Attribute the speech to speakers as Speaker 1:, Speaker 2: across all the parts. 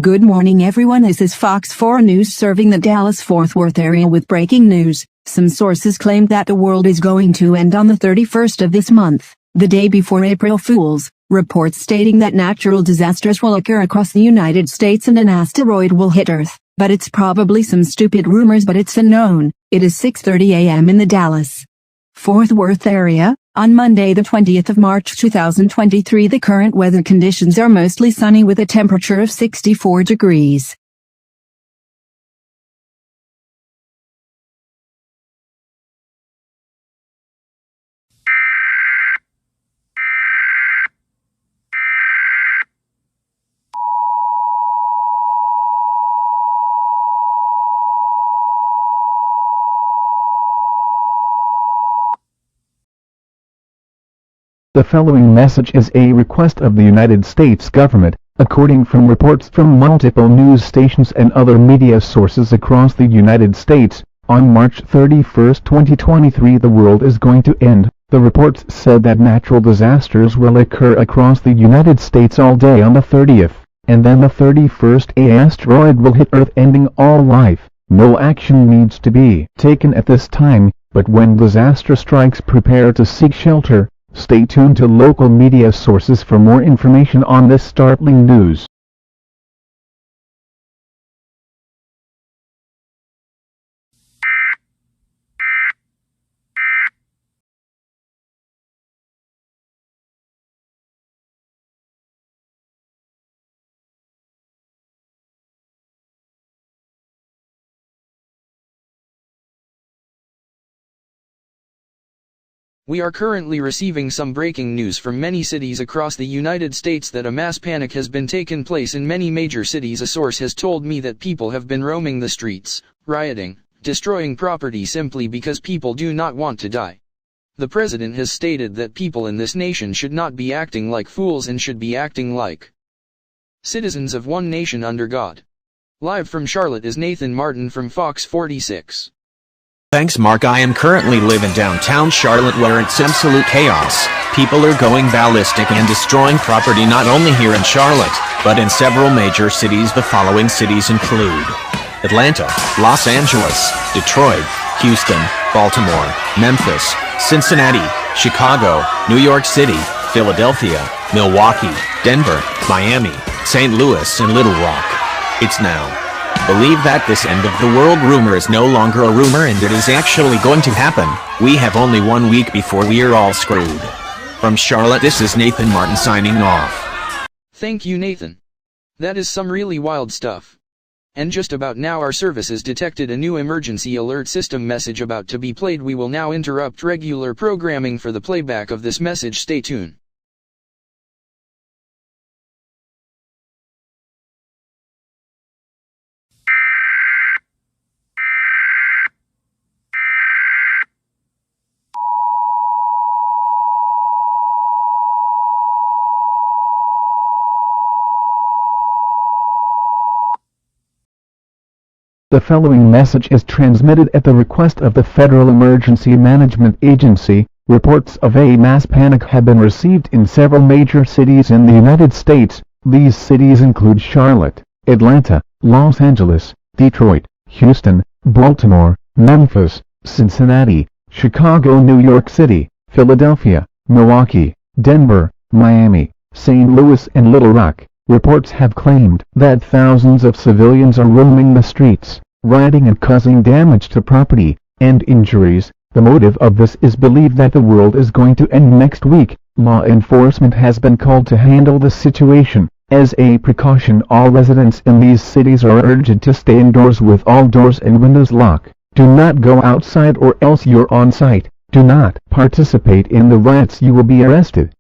Speaker 1: Good morning everyone, this is Fox 4 News serving the Dallas-Fort Worth area with breaking news. Some sources claim that the world is going to end on the 31st of this month, the day before April Fools. Reports stating that natural disasters will occur across the United States and an asteroid will hit Earth. But it's probably some stupid rumors, but it's unknown. It is 6:30 a.m. in the Dallas-Fort Worth area. On Monday the 20th of March 2023, the current weather conditions are mostly sunny with a temperature of 64 degrees.
Speaker 2: The following message is a request of the United States government, according from reports from multiple news stations and other media sources across the United States. On March 31, 2023, the world is going to end. The reports said that natural disasters will occur across the United States all day on the 30th, and then the 31st an asteroid will hit Earth, ending all life. No action needs to be taken at this time, but when disaster strikes, prepare to seek shelter. Stay tuned to local media sources for more information on this startling news.
Speaker 3: We are currently receiving some breaking news from many cities across the United States that a mass panic has been taken place in many major cities. A source has told me that people have been roaming the streets, rioting, destroying property simply because people do not want to die. The president has stated that people in this nation should not be acting like fools and should be acting like citizens of one nation under God. Live from Charlotte is Nathan Martin from Fox 46.
Speaker 4: Thanks Mark. I am currently living downtown Charlotte where it's absolute chaos. People are going ballistic and destroying property not only here in Charlotte, but in several major cities. The following cities include Atlanta, Los Angeles, Detroit, Houston, Baltimore, Memphis, Cincinnati, Chicago, New York City, Philadelphia, Milwaukee, Denver, Miami, St. Louis and Little Rock. It's now believe that this end of the world rumor is no longer a rumor and it is actually going to happen. We have only 1 week before we are all screwed. From Charlotte, this is Nathan Martin signing off.
Speaker 3: Thank you, Nathan. That is some really wild stuff. And just about now our services detected a new emergency alert system message about to be played. We will now interrupt regular programming for the playback of this message. Stay tuned.
Speaker 2: The following message is transmitted at the request of the Federal Emergency Management Agency. Reports of a mass panic have been received in several major cities in the United States. These cities include Charlotte, Atlanta, Los Angeles, Detroit, Houston, Baltimore, Memphis, Cincinnati, Chicago, New York City, Philadelphia, Milwaukee, Denver, Miami, St. Louis and Little Rock. Reports have claimed that thousands of civilians are roaming the streets, rioting and causing damage to property and injuries. The motive of this is believed that the world is going to end next week. Law enforcement has been called to handle the situation. As a precaution, all residents in these cities are urged to stay indoors with all doors and windows locked. Do not go outside or else you're on site. Do not participate in the riots, you will be arrested.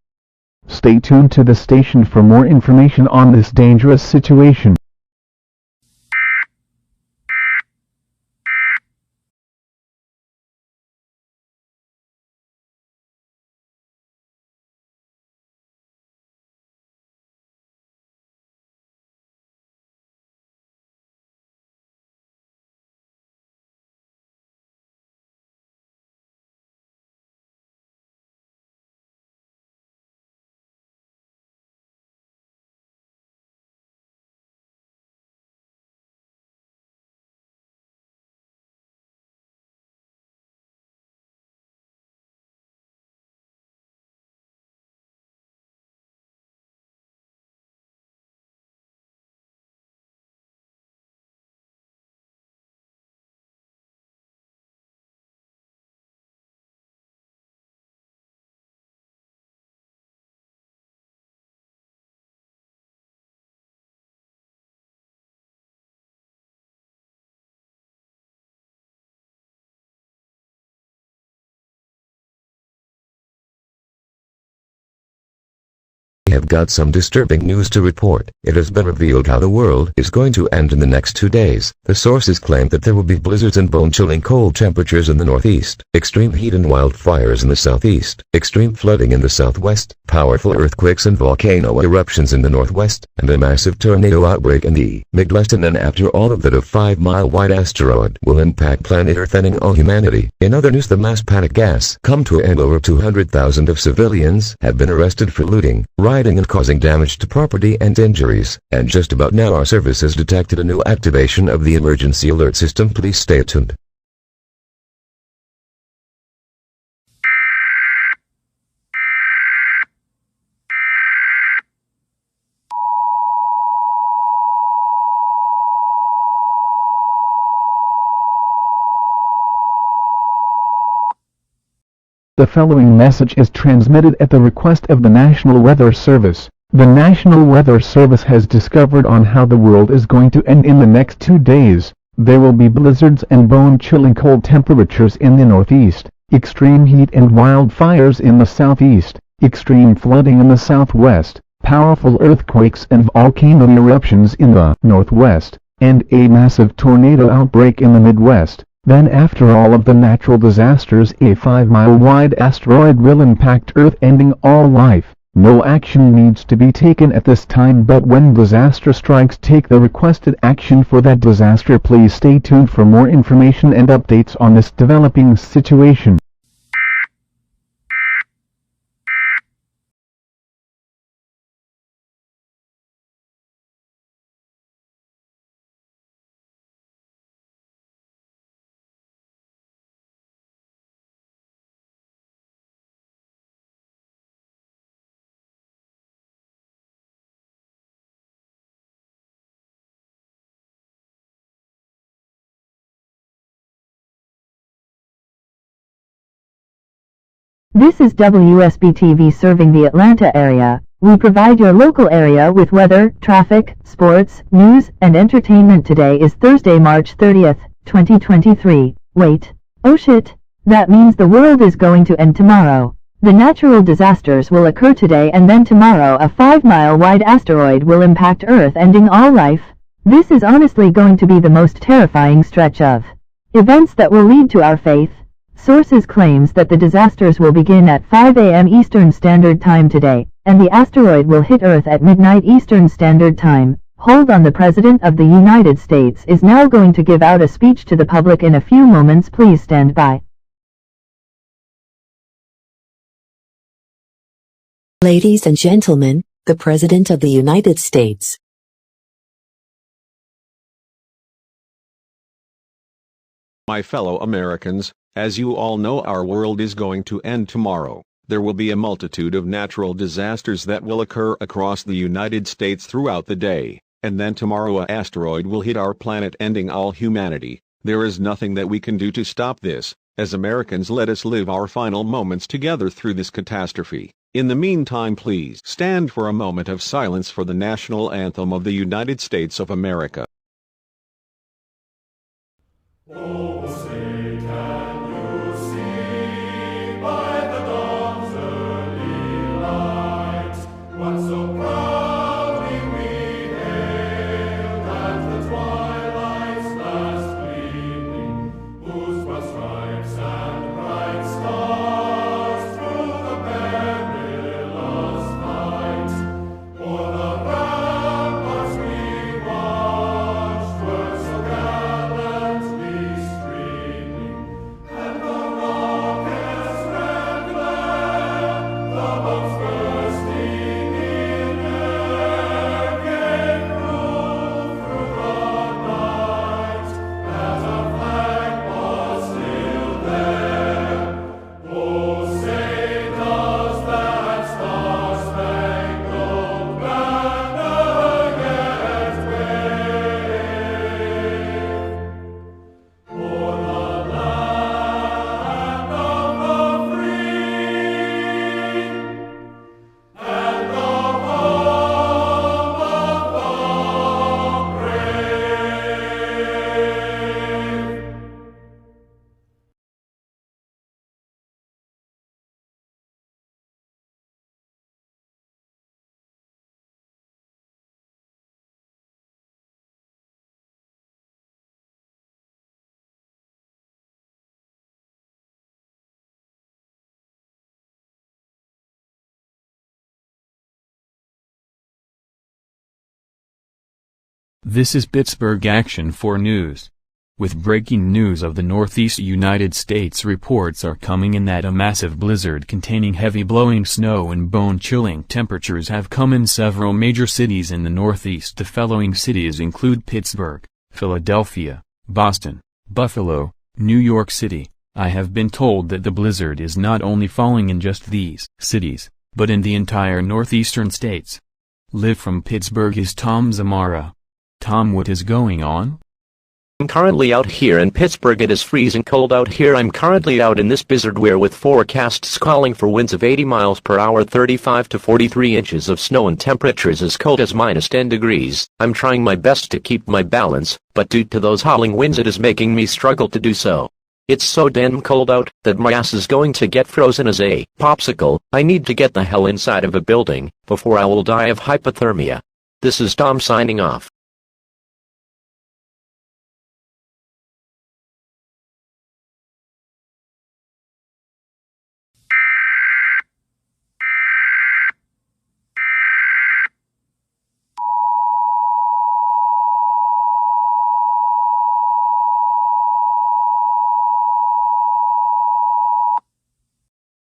Speaker 2: Stay tuned to the station for more information on this dangerous situation.
Speaker 5: have got some disturbing news to report. It has been revealed how the world is going to end in the next 2 days. The sources claim that there will be blizzards and bone-chilling cold temperatures in the northeast, extreme heat and wildfires in the southeast, extreme flooding in the southwest, powerful earthquakes and volcano eruptions in the northwest, and a massive tornado outbreak in the Midwest. And then after all of that, a 5-mile-wide asteroid will impact planet Earth, ending all humanity. In other news, the mass panic has come to an end. Over 200,000 of civilians have been arrested for looting, rioting and causing damage to property and injuries. And just about now our service has detected a new activation of the emergency alert system. Please stay tuned.
Speaker 2: The following message is transmitted at the request of the National Weather Service. The National Weather Service has discovered on how the world is going to end in the next 2 days. There will be blizzards and bone-chilling cold temperatures in the northeast, extreme heat and wildfires in the southeast, extreme flooding in the southwest, powerful earthquakes and volcano eruptions in the northwest, and a massive tornado outbreak in the Midwest. Then after all of the natural disasters, a 5-mile-wide asteroid will impact Earth, ending all life. No action needs to be taken at this time, but when disaster strikes, take the requested action for that disaster. Please stay tuned for more information and updates on this developing situation.
Speaker 1: This is WSB-TV serving the Atlanta area. We provide your local area with weather, traffic, sports, news, and entertainment. Today is Thursday, March 30th, 2023. Wait. Oh shit. That means the world is going to end tomorrow. The natural disasters will occur today, and then tomorrow a 5-mile-wide asteroid will impact Earth, ending all life. This is honestly going to be the most terrifying stretch of events that will lead to our faith. Sources claims that the disasters will begin at 5 a.m. Eastern Standard Time today, and the asteroid will hit Earth at midnight Eastern Standard Time. Hold on, the President of the United States is now going to give out a speech to the public in a few moments. Please stand by.
Speaker 6: Ladies and gentlemen, the President of the United States.
Speaker 7: My fellow Americans, as you all know, our world is going to end tomorrow. There will be a multitude of natural disasters that will occur across the United States throughout the day, and then tomorrow an asteroid will hit our planet, ending all humanity. There is nothing that we can do to stop this. As Americans, let us live our final moments together through this catastrophe. In the meantime, please stand for a moment of silence for the national anthem of the United States of America.
Speaker 8: This is Pittsburgh Action 4 News. With breaking news of the Northeast United States, reports are coming in that a massive blizzard containing heavy blowing snow and bone-chilling temperatures have come in several major cities in the Northeast. The following cities include Pittsburgh, Philadelphia, Boston, Buffalo, New York City. I have been told that the blizzard is not only falling in just these cities, but in the entire northeastern states. Live from Pittsburgh is Tom Zamara. Tom, what is going on?
Speaker 9: I'm currently out here in Pittsburgh. It is freezing cold out here. I'm currently out in this blizzard where with forecasts calling for winds of 80 miles per hour, 35 to 43 inches of snow and temperatures as cold as minus 10 degrees. I'm trying my best to keep my balance, but due to those howling winds it is making me struggle to do so. It's so damn cold out that my ass is going to get frozen as a popsicle. I need to get the hell inside of a building before I will die of hypothermia. This is Tom signing off.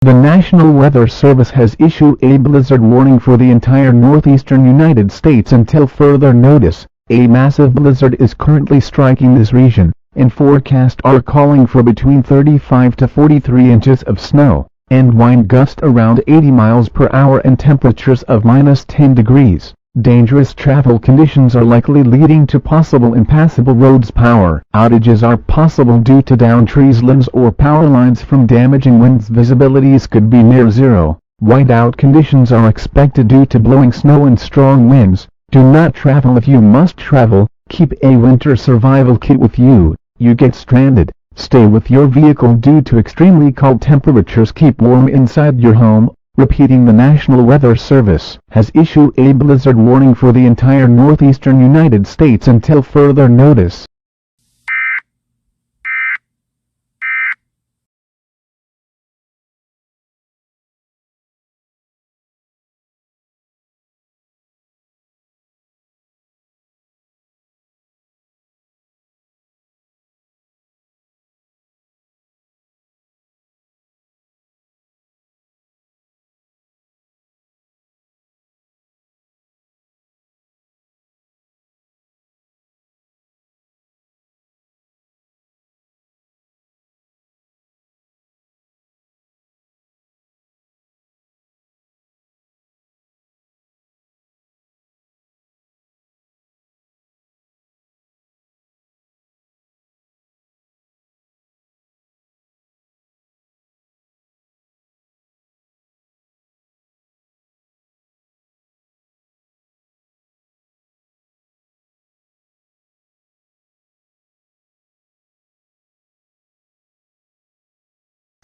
Speaker 2: The National Weather Service has issued a blizzard warning for the entire northeastern United States until further notice. A massive blizzard is currently striking this region, and forecasts are calling for between 35 to 43 inches of snow, and wind gusts around 80 miles per hour and temperatures of minus 10 degrees. Dangerous travel conditions are likely leading to possible impassable roads. Power outages are possible due to downed trees, limbs, or power lines from damaging winds. Visibilities could be near zero. Whiteout conditions are expected due to blowing snow and strong winds. Do not travel if you must travel. Keep a winter survival kit with you. You get stranded, stay with your vehicle due to extremely cold temperatures. Keep warm inside your home. Repeating, the National Weather Service has issued a blizzard warning for the entire northeastern United States until further notice.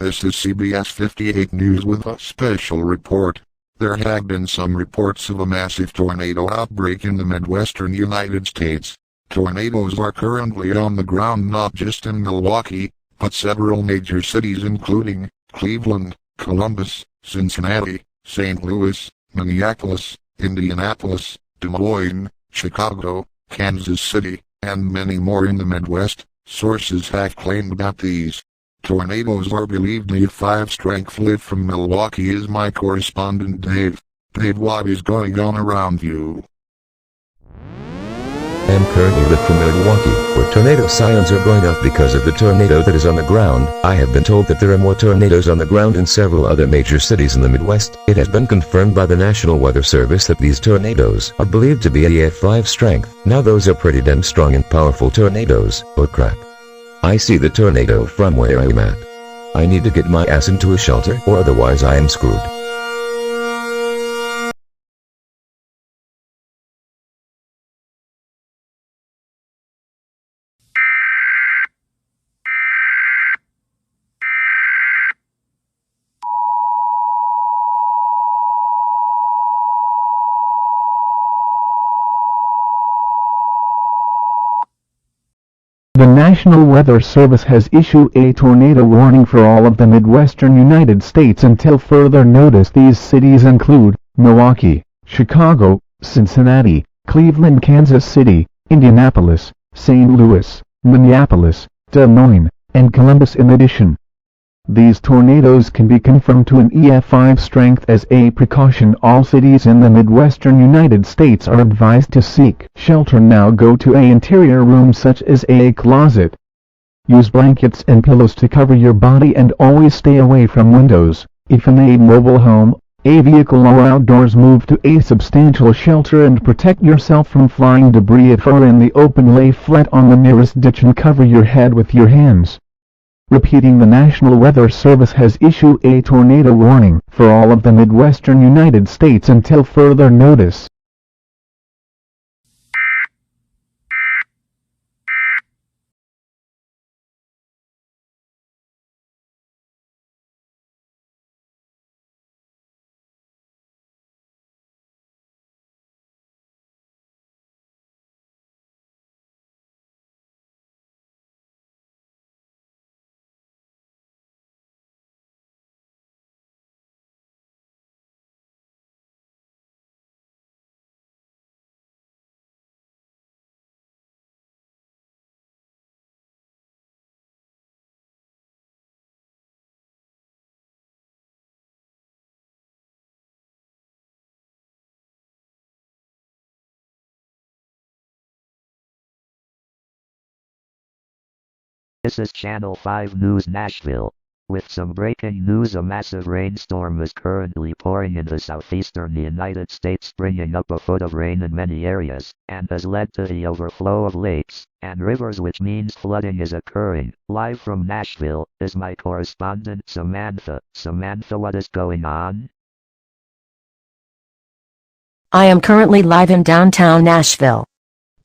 Speaker 10: This is CBS 58 News with a special report. There have been some reports of a massive tornado outbreak in the Midwestern United States. Tornadoes are currently on the ground not just in Milwaukee, but several major cities including Cleveland, Columbus, Cincinnati, St. Louis, Minneapolis, Indianapolis, Des Moines, Chicago, Kansas City, and many more in the Midwest. Sources have claimed that these tornadoes are believed to be 5 strength. Live from Milwaukee is my correspondent Dave. Dave, what is going on around you?
Speaker 5: I am currently live from Milwaukee, where tornado sirens are going off because of the tornado that is on the ground. I have been told that there are more tornadoes on the ground in several other major cities in the Midwest. It has been confirmed by the National Weather Service that these tornadoes are believed to be a 5 strength. Now those are pretty damn strong and powerful tornadoes. Oh crap. I see the tornado from where I am at. I need to get my ass into a shelter or otherwise I am screwed.
Speaker 2: The National Weather Service has issued a tornado warning for all of the Midwestern United States until further notice. These cities include Milwaukee, Chicago, Cincinnati, Cleveland, Kansas City, Indianapolis, St. Louis, Minneapolis, Des Moines, and Columbus in addition. These tornadoes can be confirmed to an EF5 strength. As a precaution, all cities in the Midwestern United States are advised to seek shelter now. Go to an interior room such as a closet. Use blankets and pillows to cover your body and always stay away from windows. If in a mobile home, a vehicle or outdoors, move to a substantial shelter and protect yourself from flying debris. If are in the open, lay flat on the nearest ditch and cover your head with your hands. Repeating, the National Weather Service has issued a tornado warning for all of the Midwestern United States until further notice.
Speaker 11: This is Channel 5 News Nashville. With some breaking news, a massive rainstorm is currently pouring in the southeastern United States, bringing up a foot of rain in many areas, and has led to the overflow of lakes and rivers, which means flooding is occurring. Live from Nashville is my correspondent Samantha. Samantha, what is going on?
Speaker 1: I am currently live in downtown Nashville,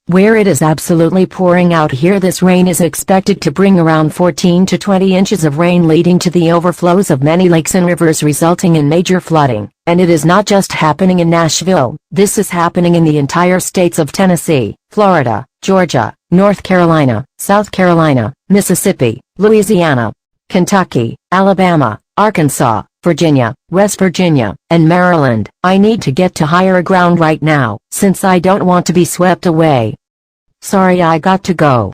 Speaker 1: where it is absolutely pouring out here. This rain is expected to bring around 14 to 20 inches of rain, leading to the overflows of many lakes and rivers, resulting in major flooding. And it is not just happening in Nashville. This is happening in the entire states of Tennessee, Florida, Georgia, North Carolina, South Carolina, Mississippi, Louisiana, Kentucky, Alabama, Arkansas, Virginia, West Virginia, and Maryland. I need to get to higher ground right now, since I don't want to be swept away. Sorry, I got to go.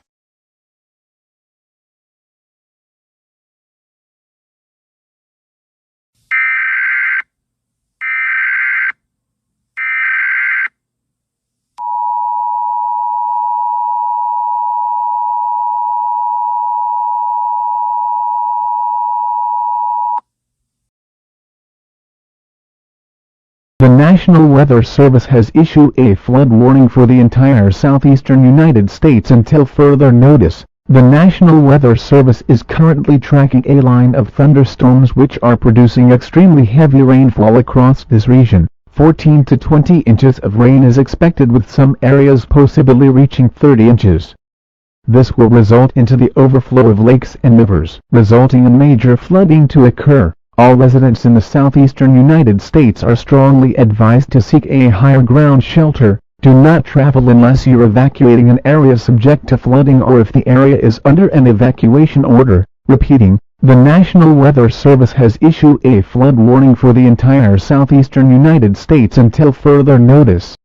Speaker 2: The National Weather Service has issued a flood warning for the entire southeastern United States until further notice. The National Weather Service is currently tracking a line of thunderstorms which are producing extremely heavy rainfall across this region. 14 to 20 inches of rain is expected, with some areas possibly reaching 30 inches. This will result into the overflow of lakes and rivers, resulting in major flooding to occur. All residents in the southeastern United States are strongly advised to seek a higher ground shelter. Do not travel unless you're evacuating an area subject to flooding or if the area is under an evacuation order. Repeating, the National Weather Service has issued a flood warning for the entire southeastern United States until further notice.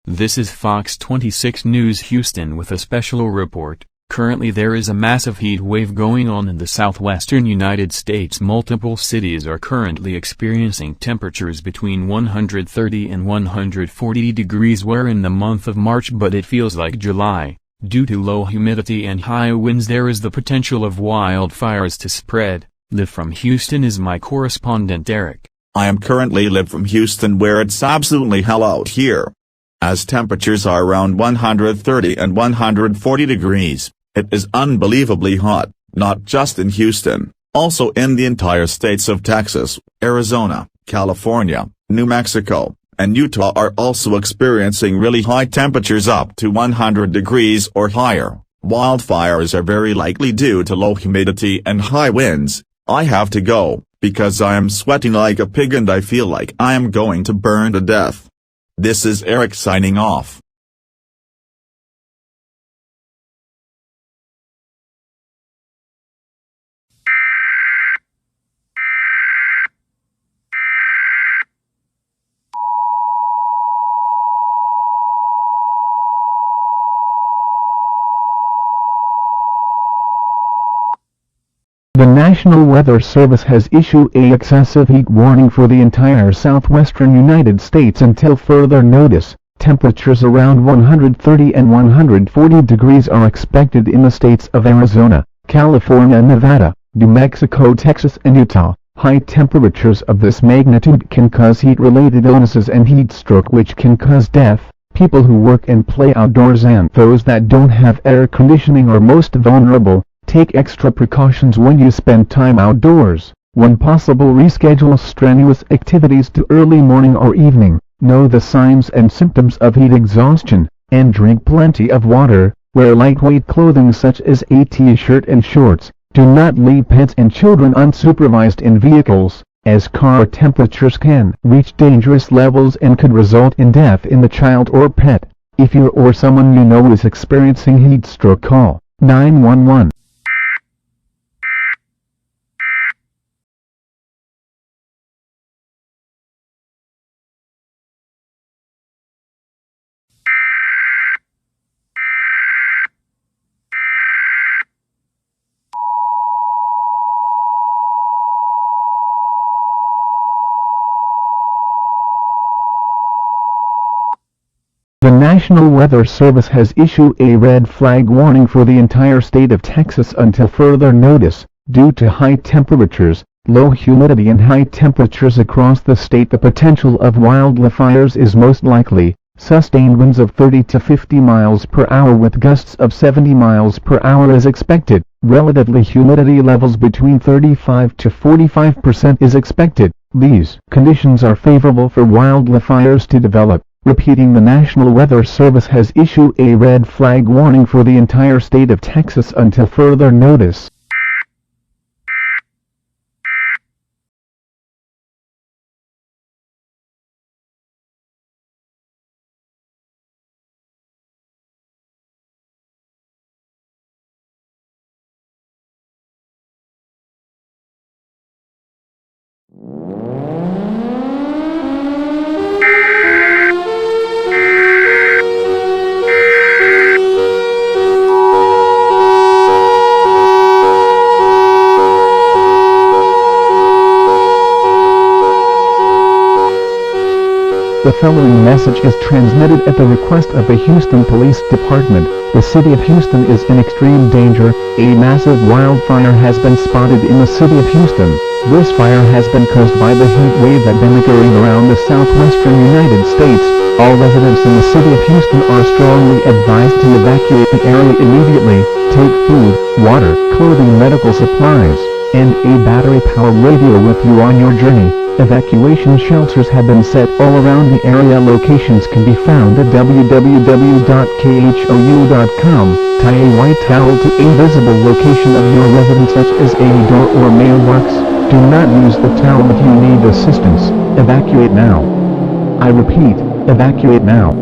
Speaker 8: This is Fox 26 News Houston with a special report. Currently there is a massive heat wave going on in the southwestern United States. Multiple cities are currently experiencing temperatures between 130 and 140 degrees. We're in the month of March, but it feels like July. Due to low humidity and high winds, there is the potential of wildfires to spread. Live from Houston is my correspondent Eric.
Speaker 12: I am currently live from Houston, where it's absolutely hell out here. As temperatures are around 130 and 140 degrees, it is unbelievably hot, not just in Houston, also in the entire states of Texas, Arizona, California, New Mexico, and Utah are also experiencing really high temperatures up to 100 degrees or higher. Wildfires are very likely due to low humidity and high winds. I have to go, because I am sweating like a pig and I feel like I am going to burn to death. This is Eric signing off.
Speaker 2: The National Weather Service has issued an excessive heat warning for the entire southwestern United States until further notice. Temperatures around 130 and 140 degrees are expected in the states of Arizona, California, Nevada, New Mexico, Texas, and Utah. High temperatures of this magnitude can cause heat-related illnesses and heat stroke, which can cause death. People who work and play outdoors and those that don't have air conditioning are most vulnerable. Take extra precautions when you spend time outdoors. When possible, reschedule strenuous activities to early morning or evening. Know the signs and symptoms of heat exhaustion, and drink plenty of water. Wear lightweight clothing such as a t-shirt and shorts. Do not leave pets and children unsupervised in vehicles, as car temperatures can reach dangerous levels and could result in death in the child or pet. If you or someone you know is experiencing heat stroke, call 911. The National Weather Service has issued a red flag warning for the entire state of Texas until further notice. Due to high temperatures, low humidity and high temperatures across the state, the potential of wildfires is most likely. Sustained winds of 30 to 50 miles per hour with gusts of 70 miles per hour is expected. Relatively humidity levels between 35 to 45% is expected. These conditions are favorable for wildfires to develop. Repeating, the National Weather Service has issued a red flag warning for the entire state of Texas until further notice. The following message is transmitted at the request of the Houston Police Department. The city of Houston is in extreme danger. A massive wildfire has been spotted in the city of Houston. This fire has been caused by the heat wave that been occurring around the southwestern United States. All residents in the city of Houston are strongly advised to evacuate the area immediately. Take food, water, clothing, medical supplies, and a battery-powered radio with you on your journey. Evacuation shelters have been set all around the area. Locations can be found at www.khou.com. Tie a white towel to a visible location of your residence, such as a door or mailbox. Do not use the towel if you need assistance. Evacuate now. I repeat, evacuate now.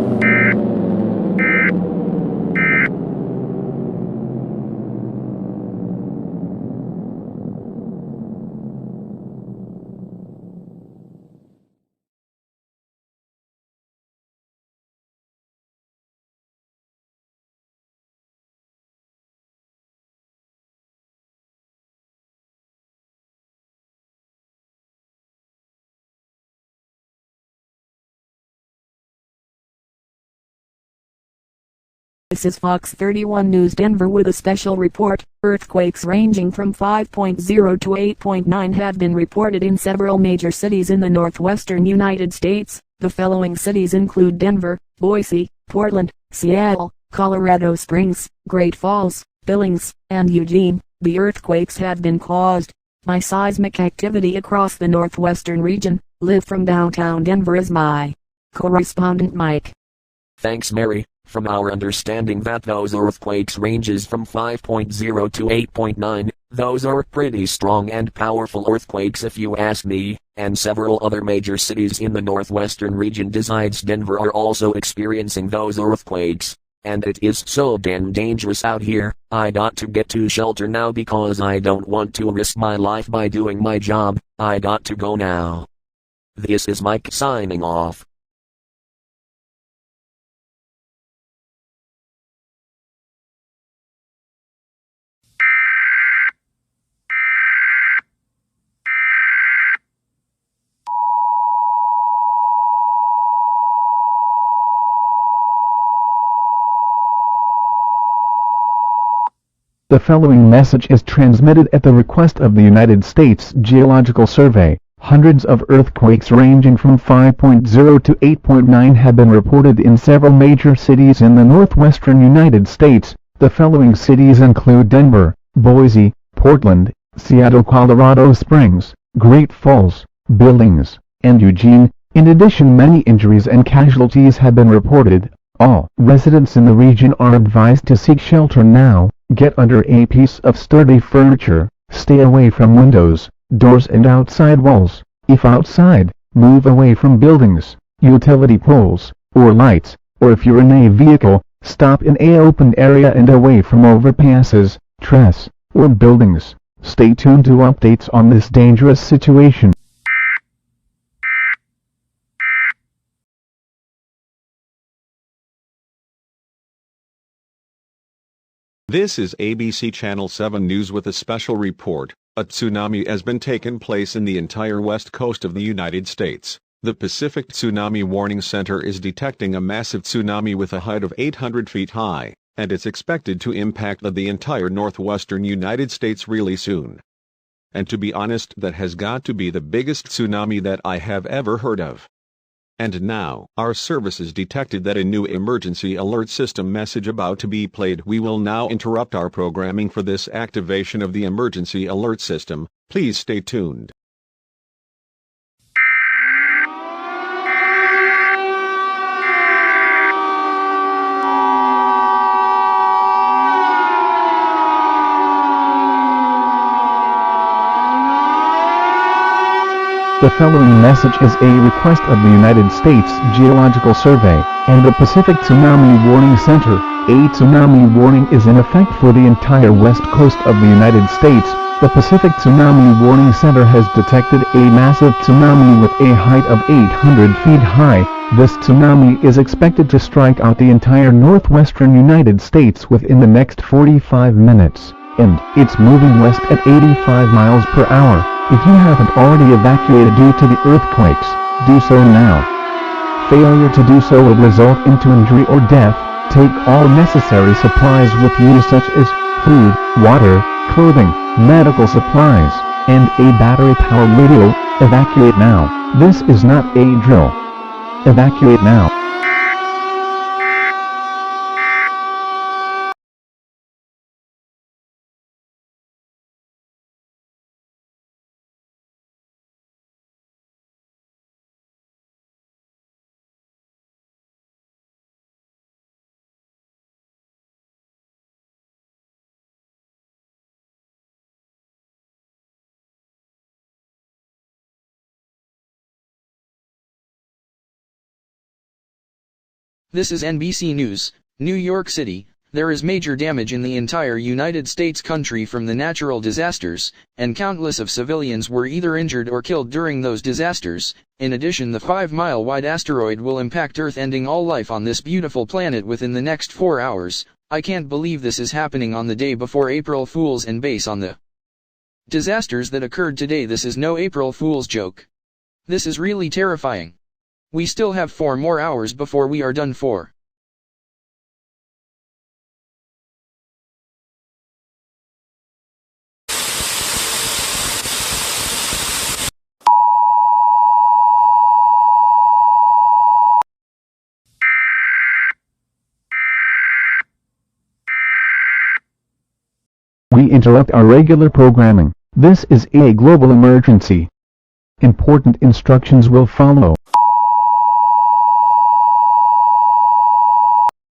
Speaker 1: This is Fox 31 News Denver with a special report. Earthquakes ranging from 5.0 to 8.9 have been reported in several major cities in the northwestern United States. The following cities include Denver, Boise, Portland, Seattle, Colorado Springs, Great Falls, Billings, and Eugene. The earthquakes have been caused by seismic activity across the northwestern region. Live from downtown Denver is my
Speaker 13: Correspondent Mike.
Speaker 14: Thanks, Mary. From our understanding that those earthquakes ranges from 5.0 to 8.9, those are pretty strong and powerful earthquakes if you ask me, and several other major cities in the northwestern region besides Denver are also experiencing those earthquakes. And it is so damn dangerous out here. I got to get to shelter now because I don't want to risk my life by doing my job. I got to go now. This is Mike signing off.
Speaker 2: The following message is transmitted at the request of the United States Geological Survey. Hundreds of earthquakes ranging from 5.0 to 8.9 have been reported in several major cities in the northwestern United States. The following cities include Denver, Boise, Portland, Seattle, Colorado Springs, Great Falls, Billings, and Eugene. In addition, many injuries and casualties have been reported. All residents in the region are advised to seek shelter now. Get under a piece of sturdy furniture, stay away from windows, doors and outside walls. If outside, move away from buildings, utility poles, or lights, or if you're in a vehicle, stop in a open area and away from overpasses, trees, or buildings. Stay tuned to updates on this dangerous situation.
Speaker 7: This is ABC Channel 7 News with a special report. A tsunami has been taken place in the entire west coast of the United States. The Pacific Tsunami Warning Center is detecting a massive tsunami with a height of 800 feet high, and it's expected to impact the entire northwestern United States really soon. And to be honest, that has got to be the biggest tsunami that I have ever heard of. And now, our services detected that a new emergency alert system message about to be played. We will now interrupt our programming for this activation of the emergency alert system. Please stay tuned.
Speaker 2: The following message is a request of the United States Geological Survey and the Pacific Tsunami Warning Center. A tsunami warning is in effect for the entire west coast of the United States. The Pacific Tsunami Warning Center has detected a massive tsunami with a height of 800 feet high. This tsunami is expected to strike out the entire northwestern United States within the next 45 minutes, and it's moving west at 85 miles per hour. If you haven't already evacuated due to the earthquakes, do so now. Failure to do so will result into injury or death. Take all necessary supplies with you such as food, water, clothing, medical supplies, and a battery-powered radio. Evacuate now. This is not a drill. Evacuate now.
Speaker 3: This is NBC News, New York City. There is major damage in the entire United States country from the natural disasters, and countless of civilians were either injured or killed during those disasters. In addition, the 5-mile-wide asteroid will impact Earth, ending all life on this beautiful planet within the next 4 hours. I can't believe this is happening on the day before April Fool's, and based on the disasters that occurred today, this is no April Fool's joke. This is really terrifying. We still have 4 more hours before we are done for.
Speaker 2: We interrupt our regular programming. This is a global emergency. Important instructions will follow.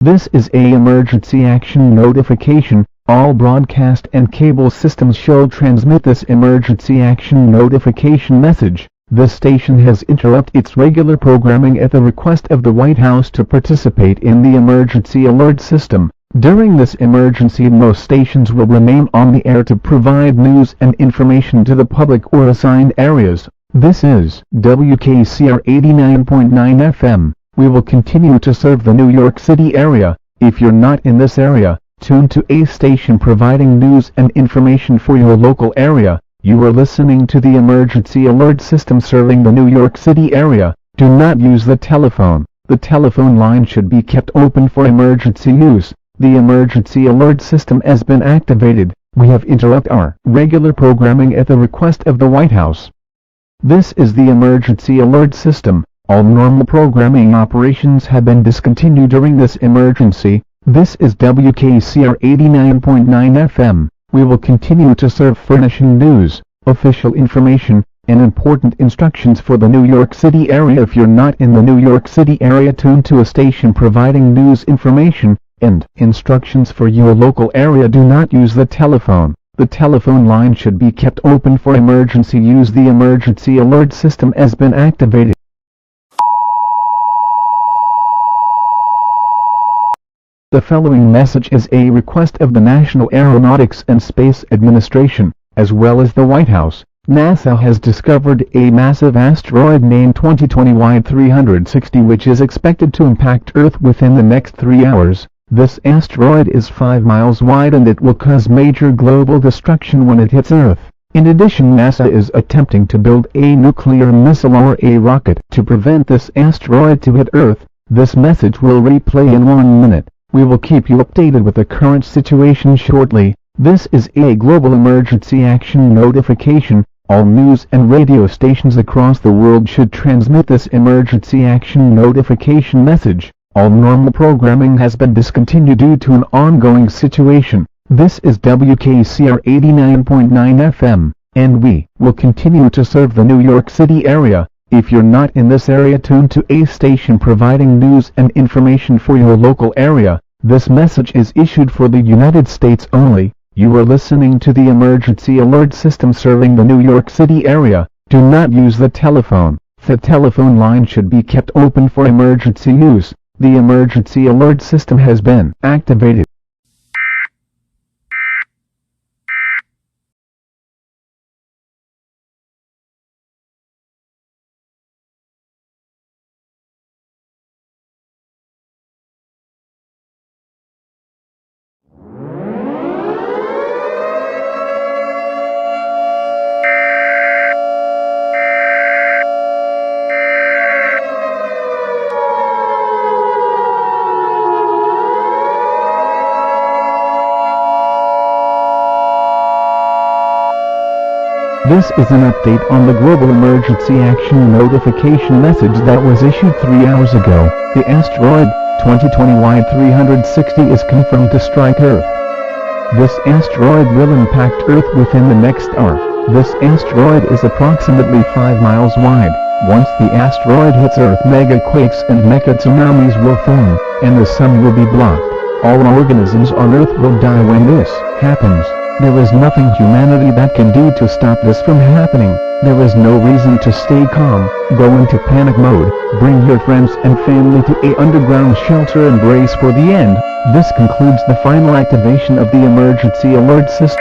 Speaker 2: This is a emergency action notification. All broadcast and cable systems shall transmit this emergency action notification message. The station has interrupted its regular programming at the request of the White House to participate in the emergency alert system. During this emergency, most stations will remain on the air to provide news and information to the public or assigned areas. This is WKCR 89.9 FM. We will continue to serve the New York City area. If you're not in this area, tune to a station providing news and information for your local area. You are listening to the emergency alert system serving the New York City area. Do not use the telephone. The telephone line should be kept open for emergency use. The emergency alert system has been activated. We have interrupted our regular programming at the request of the White House. This is the emergency alert system. All normal programming operations have been discontinued during this emergency. This is WKCR 89.9 FM. We will continue to serve furnishing news, official information, and important instructions for the New York City area. If you're not in the New York City area, tune to a station providing news information and instructions for your local area. Do not use the telephone. The telephone line should be kept open for emergency use. The emergency alert system has been activated. The following message is a request of the National Aeronautics and Space Administration, as well as the White House. NASA has discovered a massive asteroid named 2020Y360 which is expected to impact Earth within the next 3 hours. This asteroid is 5 miles wide and it will cause major global destruction when it hits Earth. In addition, NASA is attempting to build a nuclear missile or a rocket to prevent this asteroid to hit Earth. This message will replay in 1 minute. We will keep you updated with the current situation shortly. This is a global emergency action notification. All news and radio stations across the world should transmit this emergency action notification message. All normal programming has been discontinued due to an ongoing situation. This is WKCR 89.9 FM, and we will continue to serve the New York City area. If you're not in this area, tune to a station providing news and information for your local area. This message is issued for the United States only. You are listening to the emergency alert system serving the New York City area. Do not use the telephone. The telephone line should be kept open for emergency use. The emergency alert system has been activated. This is an update on the global emergency action notification message that was issued 3 hours ago. The asteroid 2020Y360 is confirmed to strike Earth. This asteroid will impact Earth within the next hour. This asteroid is approximately 5 miles wide. Once the asteroid hits Earth, megaquakes and megatsunamis will form, and the sun will be blocked. All organisms on Earth will die when this happens. There is nothing humanity that can do to stop this from happening. There is no reason to stay calm. Go into panic mode. Bring your friends and family to a underground shelter and brace for the end. This concludes the final activation of the emergency alert system.